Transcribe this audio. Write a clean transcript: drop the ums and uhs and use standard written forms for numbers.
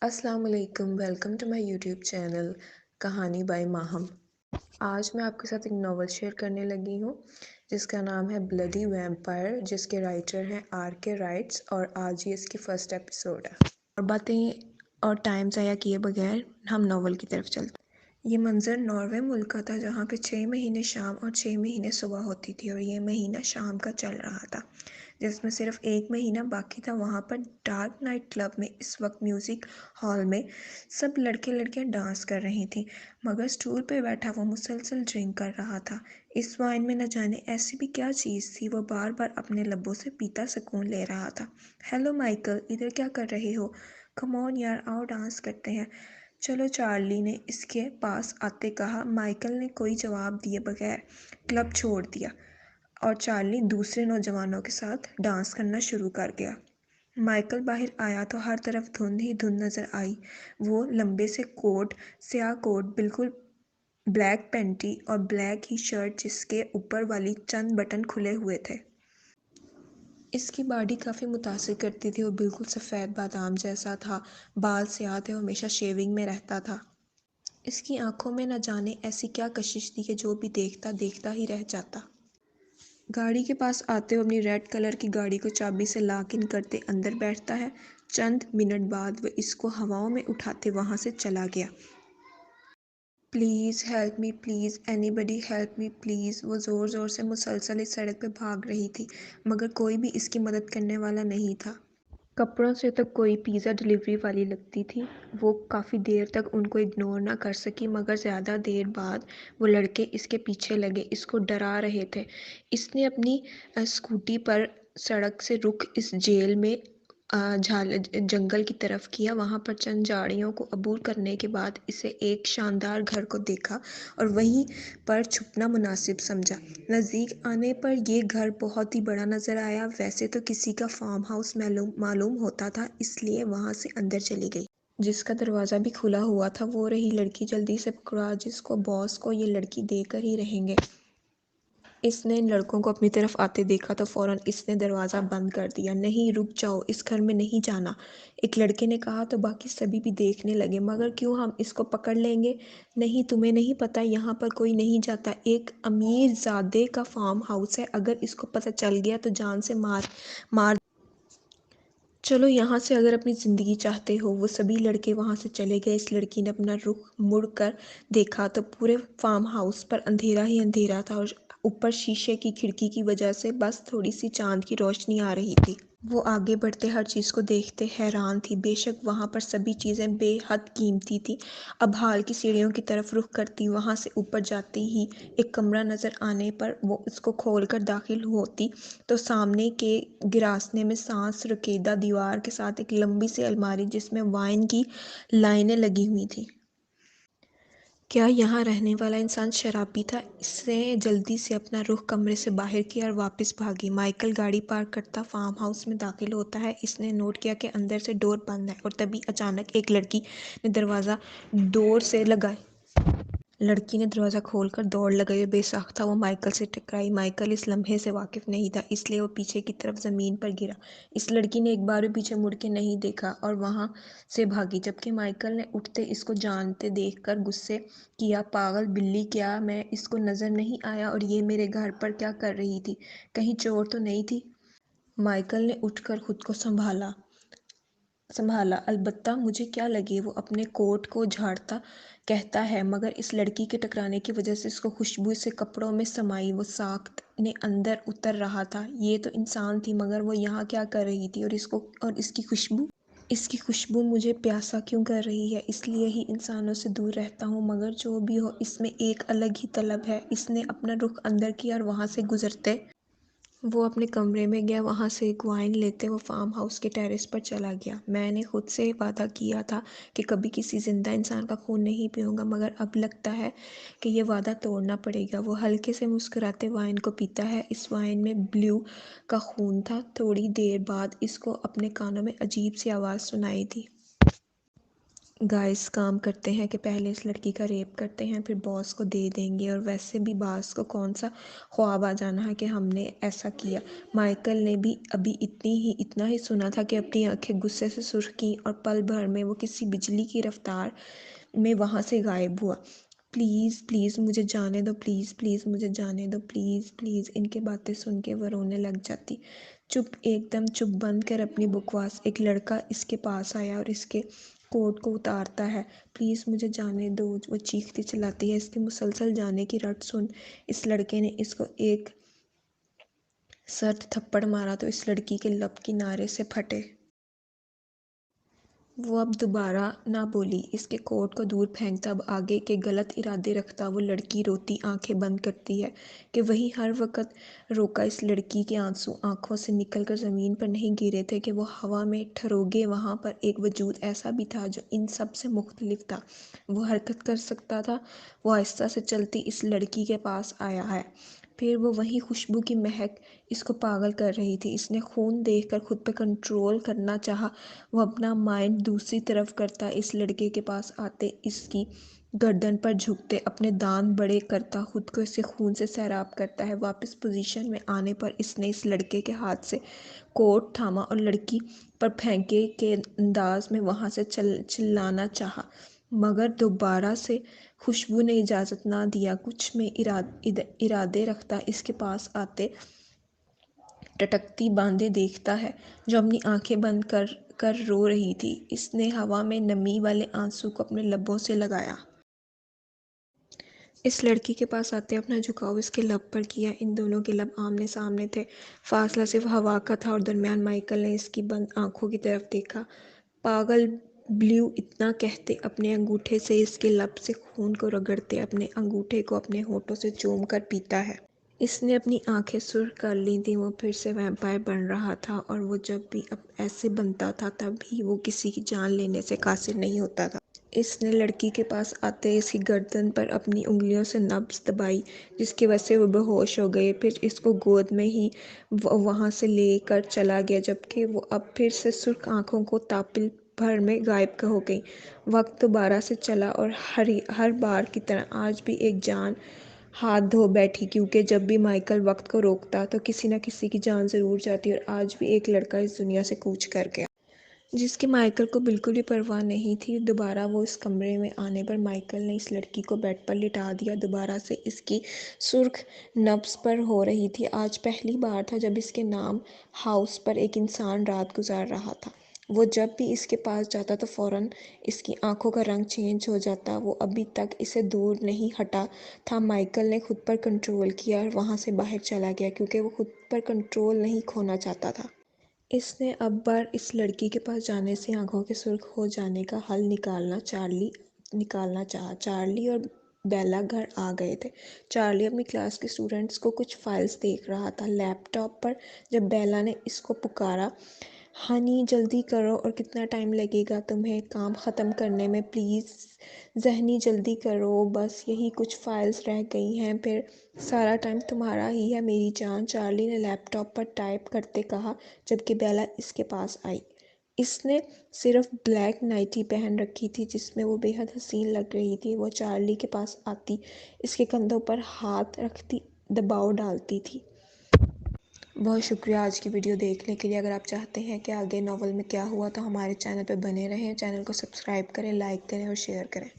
السلام علیکم، welcome to my YouTube channel کہانی بائی ماہم۔ آج میں آپ کے ساتھ ایک ناول شیئر کرنے لگی ہوں جس کا نام ہے بلڈی ویمپائر، جس کے رائٹر ہیں RK رائٹس، اور آج ہی اس کی فرسٹ ایپیسوڈ ہے۔ اور باتیں اور ٹائم ضائع کیے بغیر ہم ناول کی طرف چلتے ہیں۔ یہ منظر ناروے ملک کا تھا جہاں پہ 6 مہینے شام اور 6 مہینے صبح ہوتی تھی، اور یہ مہینہ شام کا چل رہا تھا جس میں صرف 1 مہینہ باقی تھا۔ وہاں پر ڈارک نائٹ کلب میں اس وقت میوزک ہال میں سب لڑکے لڑکیاں ڈانس کر رہی تھیں، مگر سٹول پہ بیٹھا وہ مسلسل ڈرنک کر رہا تھا۔ اس وائن میں نہ جانے ایسی بھی کیا چیز تھی، وہ بار بار اپنے لبوں سے پیتا سکون لے رہا تھا۔ ہیلو مائیکل، ادھر کیا کر رہے ہو؟ کم آن یار، آؤ ڈانس کرتے ہیں۔ چلو، چارلی نے اس کے پاس آتے کہا۔ مائیکل نے کوئی جواب دیے بغیر کلب چھوڑ دیا اور چارلی دوسرے نوجوانوں کے ساتھ ڈانس کرنا شروع کر گیا۔ مائیکل باہر آیا تو ہر طرف دھند ہی دھند نظر آئی۔ وہ لمبے سے کوٹ، سیاہ کوٹ، بالکل بلیک پینٹی اور بلیک ہی شرٹ جس کے اوپر والی چند بٹن کھلے ہوئے تھے۔ اس کی باڈی کافی متاثر کرتی تھی اور بالکل سفید بادام جیسا تھا۔ بال سیاہ تھے اور ہمیشہ شیونگ میں رہتا تھا۔ اس کی آنکھوں میں نہ جانے ایسی کیا کشش تھی کہ جو بھی دیکھتا دیکھتا ہی رہ جاتا۔ گاڑی کے پاس آتے وہ اپنی ریڈ کلر کی گاڑی کو چابی سے لاک ان کرتے اندر بیٹھتا ہے۔ چند منٹ بعد وہ اس کو ہواؤں میں اٹھاتے وہاں سے چلا گیا۔ Please help me, please anybody help me please. وہ زور زور سے مسلسل اس سڑک پہ بھاگ رہی تھی، مگر کوئی بھی اس کی مدد کرنے والا نہیں تھا۔ کپڑوں سے تو کوئی پیزا ڈلیوری والی لگتی تھی۔ وہ کافی دیر تک ان کو اگنور نہ کر سکی، مگر زیادہ دیر بعد وہ لڑکے اس کے پیچھے لگے، اس کو ڈرا رہے تھے۔ اس نے اپنی اسکوٹی پر سڑک سے رخ اس جیل میں جنگل کی طرف کیا۔ وہاں پر چند جھاڑیوں کو عبور کرنے کے بعد اسے ایک شاندار گھر کو دیکھا اور وہیں پر چھپنا مناسب سمجھا۔ نزدیک آنے پر یہ گھر بہت ہی بڑا نظر آیا۔ ویسے تو کسی کا فارم ہاؤس معلوم ہوتا تھا، اس لیے وہاں سے اندر چلی گئی۔ جس کا دروازہ بھی کھلا ہوا تھا وہ رہی لڑکی جلدی سے پکڑا، جس کو باس کو یہ لڑکی دے کر ہی رہیں گے۔ اس نے ان لڑکوں کو اپنی طرف آتے دیکھا تو فوراً اس نے دروازہ بند کر دیا۔ نہیں، رک جاؤ، اس گھر میں نہیں جانا، ایک لڑکے نے کہا تو باقی سبھی بھی دیکھنے لگے۔ مگر کیوں، ہم اس کو پکڑ لیں گے۔ نہیں، تمہیں نہیں پتہ یہاں پر کوئی نہیں جاتا، ایک امیر زادے کا فارم ہاؤس ہے، اگر اس کو پتہ چل گیا تو جان سے مار چلو یہاں سے اگر اپنی زندگی چاہتے ہو۔ وہ سبھی لڑکے وہاں سے چلے گئے۔ اس لڑکی نے اپنا رخ مڑ کر دیکھا تو پورے فارم ہاؤس پر اندھیرا ہی اندھیرا تھا اور اوپر شیشے کی کھڑکی کی وجہ سے بس تھوڑی سی چاند کی روشنی آ رہی تھی۔ وہ آگے بڑھتے ہر چیز کو دیکھتے حیران تھی۔ بے شک وہاں پر سبھی چیزیں بے حد قیمتی تھی۔ اب حال کی سیڑھیوں کی طرف رخ کرتی وہاں سے اوپر جاتی ہی ایک کمرہ نظر آنے پر وہ اس کو کھول کر داخل ہوتی تو سامنے کے گراسنے میں سانس رکیدہ دیوار کے ساتھ ایک لمبی سی الماری جس میں وائن کی لائنیں لگی ہوئی تھیں۔ کیا یہاں رہنے والا انسان شرابی تھا؟ اس نے جلدی سے اپنا رخ کمرے سے باہر کیا اور واپس بھاگی۔ مائیکل گاڑی پارک کرتا فارم ہاؤس میں داخل ہوتا ہے۔ اس نے نوٹ کیا کہ اندر سے ڈور بند ہے اور تبھی اچانک ایک لڑکی نے دروازہ ڈور سے لگایا۔ لڑکی نے دروازہ کھول کر دوڑ لگائی اور بے ساختہ وہ مائیکل سے ٹکرائی۔ مائیکل اس لمحے سے واقف نہیں تھا، اس لیے وہ پیچھے کی طرف زمین پر گرا۔ اس لڑکی نے ایک بار بھی پیچھے مڑ کے نہیں دیکھا اور وہاں سے بھاگی، جبکہ مائیکل نے اٹھتے اس کو جانتے دیکھ کر غصے کیا۔ پاگل بلی، کیا میں اس کو نظر نہیں آیا؟ اور یہ میرے گھر پر کیا کر رہی تھی؟ کہیں چور تو نہیں تھی؟ مائیکل نے اٹھ کر خود کو سنبھالا۔ البتہ مجھے کیا لگے، وہ اپنے کوٹ کو جھاڑتا کہتا ہے، مگر اس لڑکی کے ٹکرانے کی وجہ سے اس کو خوشبو سے کپڑوں میں سمائی۔ وہ ساکت نے اندر اتر رہا تھا۔ یہ تو انسان تھی، مگر وہ یہاں کیا کر رہی تھی؟ اور اس کی خوشبو مجھے پیاسا کیوں کر رہی ہے؟ اس لیے ہی انسانوں سے دور رہتا ہوں، مگر جو بھی ہو اس میں ایک الگ ہی طلب ہے۔ اس نے اپنا رخ اندر کیا اور وہاں سے گزرتے وہ اپنے کمرے میں گیا۔ وہاں سے ایک وائن لیتے وہ فارم ہاؤس کے ٹیرس پر چلا گیا۔ میں نے خود سے وعدہ کیا تھا کہ کبھی کسی زندہ انسان کا خون نہیں پیوں گا، مگر اب لگتا ہے کہ یہ وعدہ توڑنا پڑے گا۔ وہ ہلکے سے مسکراتے وائن کو پیتا ہے۔ اس وائن میں بلیو کا خون تھا۔ تھوڑی دیر بعد اس کو اپنے کانوں میں عجیب سی آواز سنائی دی۔ گائز کام کرتے ہیں کہ پہلے اس لڑکی کا ریپ کرتے ہیں پھر باس کو دے دیں گے، اور ویسے بھی باس کو کون سا خواب آ جانا ہے کہ ہم نے ایسا کیا۔ مائیکل نے بھی ابھی اتنا ہی سنا تھا کہ اپنی آنکھیں غصے سے سرخ کیں اور پل بھر میں وہ کسی بجلی کی رفتار میں وہاں سے غائب ہوا۔ پلیز پلیز مجھے جانے دو، پلیز پلیز مجھے جانے دو، پلیز پلیز۔ ان کی باتیں سن کے وہ رونے لگ جاتی۔ چپ، ایک دم چپ، بند کر اپنی بکواس۔ ایک لڑکا اس کے پاس آیا اور اس کے کوٹ کو اتارتا ہے۔ پلیز مجھے جانے دو، وہ چیختی چلاتی ہے۔ اس کے مسلسل جانے کی رٹ سن اس لڑکے نے اس کو ایک سرد تھپڑ مارا تو اس لڑکی کے لب کنارے سے پھٹے۔ وہ اب دوبارہ نہ بولی۔ اس کے کوٹ کو دور پھینکتا، اب آگے کے غلط ارادے رکھتا وہ لڑکی روتی آنکھیں بند کرتی ہے کہ وہی ہر وقت روکا۔ اس لڑکی کے آنسو آنکھوں سے نکل کر زمین پر نہیں گرے تھے کہ وہ ہوا میں ٹھروگے۔ وہاں پر ایک وجود ایسا بھی تھا جو ان سب سے مختلف تھا۔ وہ حرکت کر سکتا تھا۔ وہ آہستہ سے چلتی اس لڑکی کے پاس آیا ہے۔ پھر وہ وہی خوشبو کی مہک اس کو پاگل کر رہی تھی۔ اس نے خون دیکھ کر خود پہ کنٹرول کرنا چاہا۔ وہ اپنا مائنڈ دوسری طرف کرتا اس لڑکے کے پاس آتے، اس کی گردن پر جھکتے، اپنے دانت بڑے کرتا، خود کو اسے خون سے سیراب کرتا ہے۔ واپس پوزیشن میں آنے پر اس نے اس لڑکے کے ہاتھ سے کوٹ تھاما اور لڑکی پر پھینکے کے انداز میں وہاں سے چلانا چاہا، مگر دوبارہ سے خوشبو نے اجازت نہ دیا۔ کچھ میں ارادے رکھتا اس کے پاس آتے ٹٹکتی باندے دیکھتا ہے جو اپنی آنکھیں بند کر رو رہی تھی۔ اس نے ہوا میں نمی والے آنسو کو اپنے لبوں سے لگایا۔ اس لڑکی کے پاس آتے اپنا جھکاؤ اس کے لب پر کیا۔ ان دونوں کے لب آمنے سامنے تھے، فاصلہ صرف ہوا کا تھا اور درمیان مائیکل نے اس کی بند آنکھوں کی طرف دیکھا۔ پاگل بلیو اتنا کہتے اپنے انگوٹھے سے اس کے لب سے خون کو رگڑتے اپنے انگوٹھے کو اپنے ہونٹوں سے چوم کر پیتا ہے۔ اس نے اپنی آنکھیں سرخ کر لی تھیں۔ وہ پھر سے ویمپائر بن رہا تھا اور وہ جب بھی اب ایسے بنتا تھا تب بھی وہ کسی کی جان لینے سے قاصر نہیں ہوتا تھا۔ اس نے لڑکی کے پاس آتے اس کی گردن پر اپنی انگلیوں سے نبض دبائی جس کی وجہ سے وہ بے ہوش ہو گئے۔ پھر اس کو گود میں ہی وہاں سے لے کر چلا گیا جبکہ وہ اب پھر سے سرخ آنکھوں کو تاپل بھر میں غائب ہو گئی۔ وقت دوبارہ سے چلا اور ہر بار کی طرح آج بھی ایک جان ہاتھ دھو بیٹھی، کیونکہ جب بھی مائیکل وقت کو روکتا تو کسی نہ کسی کی جان ضرور جاتی، اور آج بھی ایک لڑکا اس دنیا سے کوچ کر گیا جس کی مائیکل کو بالکل بھی پرواہ نہیں تھی۔ دوبارہ وہ اس کمرے میں آنے پر مائیکل نے اس لڑکی کو بیڈ پر لٹا دیا۔ دوبارہ سے اس کی سرخ نبض پر ہو رہی تھی۔ آج پہلی بار تھا جب اس کے نام ہاؤس پر ایک انسان رات گزار رہا تھا۔ وہ جب بھی اس کے پاس جاتا تو فوراً اس کی آنکھوں کا رنگ چینج ہو جاتا۔ وہ ابھی تک اسے دور نہیں ہٹا تھا۔ مائیکل نے خود پر کنٹرول کیا اور وہاں سے باہر چلا گیا کیونکہ وہ خود پر کنٹرول نہیں کھونا چاہتا تھا۔ اس نے اب بار اس لڑکی کے پاس جانے سے آنکھوں کے سرخ ہو جانے کا حل نکالنا چاہا۔ چارلی اور بیلا گھر آ گئے تھے۔ چارلی اپنی کلاس کے اسٹوڈنٹس کو کچھ فائلز دیکھ رہا تھا لیپ ٹاپ پر جب بیلا نے اس کو پکارا، ہنی جلدی کرو، اور کتنا ٹائم لگے گا تمہیں کام ختم کرنے میں؟ پلیز ذہنی جلدی کرو، بس یہی کچھ فائلز رہ گئی ہیں، پھر سارا ٹائم تمہارا ہی ہے میری جان، چارلی نے لیپ ٹاپ پر ٹائپ کرتے کہا جبکہ بیلا اس کے پاس آئی۔ اس نے صرف بلیک نائٹی پہن رکھی تھی جس میں وہ بے حد حسین لگ رہی تھی۔ وہ چارلی کے پاس آتی، اس کے کندھوں پر ہاتھ رکھتی دباؤ ڈالتی تھی۔ بہت شکریہ آج کی ویڈیو دیکھنے کے لیے۔ اگر آپ چاہتے ہیں کہ آگے ناول میں کیا ہوا تو ہمارے چینل پہ بنے رہیں، چینل کو سبسکرائب کریں، لائک کریں اور شیئر کریں۔